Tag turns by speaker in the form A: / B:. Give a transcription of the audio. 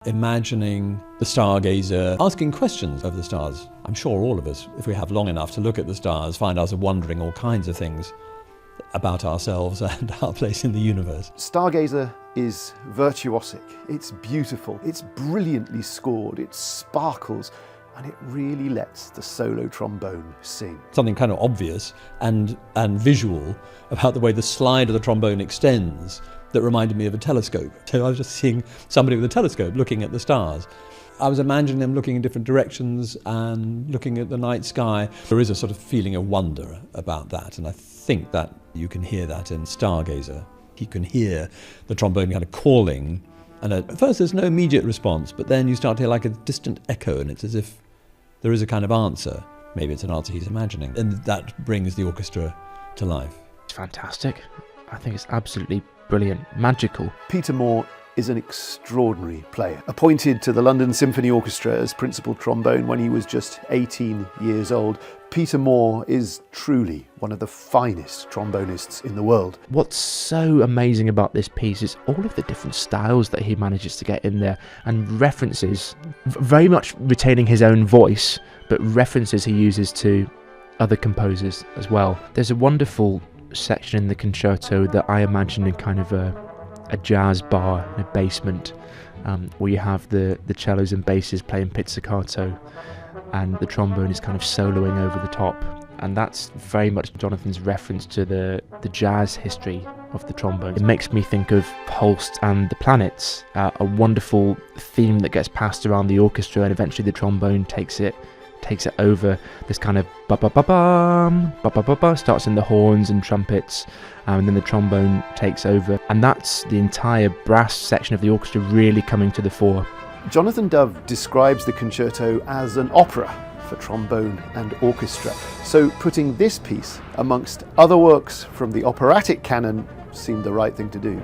A: Imagining the stargazer asking questions of the stars. I'm sure all of us, if we have long enough to look at the stars, find ourselves wondering all kinds of things about ourselves and our place in the universe.
B: Stargazer is virtuosic, it's beautiful, it's brilliantly scored, it sparkles, and it really lets the solo trombone sing.
A: Something kind of obvious and visual about the way the slide of the trombone extends that reminded me of a telescope. So I was just seeing somebody with a telescope looking at the stars. I was imagining them looking in different directions and looking at the night sky. There is a sort of feeling of wonder about that, and I think that you can hear that in Stargazer. You can hear the trombone kind of calling, and at first there's no immediate response, but then you start to hear like a distant echo, and it's as if there is a kind of answer. Maybe it's an answer he's imagining, and that brings the orchestra to life.
C: It's fantastic. I think it's absolutely brilliant, magical.
B: Peter Moore is an extraordinary player. Appointed to the London Symphony Orchestra as principal trombone when he was just 18 years old, Peter Moore is truly one of the finest trombonists in the world.
C: What's so amazing about this piece is all of the different styles that he manages to get in there, and references, very much retaining his own voice, but references he uses to other composers as well. There's a wonderful section in the concerto that I imagine in kind of a jazz bar in a basement, where you have the cellos and basses playing pizzicato and the trombone is kind of soloing over the top, and that's very much Jonathan's reference to the jazz history of the trombone. It makes me think of Holst and the Planets, a wonderful theme that gets passed around the orchestra, and eventually the trombone takes it over. This kind of ba-ba-ba-bam, ba-ba-ba-ba starts in the horns and trumpets, and then the trombone takes over, and that's the entire brass section of the orchestra really coming to the fore.
B: Jonathan Dove describes the concerto as an opera for trombone and orchestra, so putting this piece amongst other works from the operatic canon seemed the right thing to do.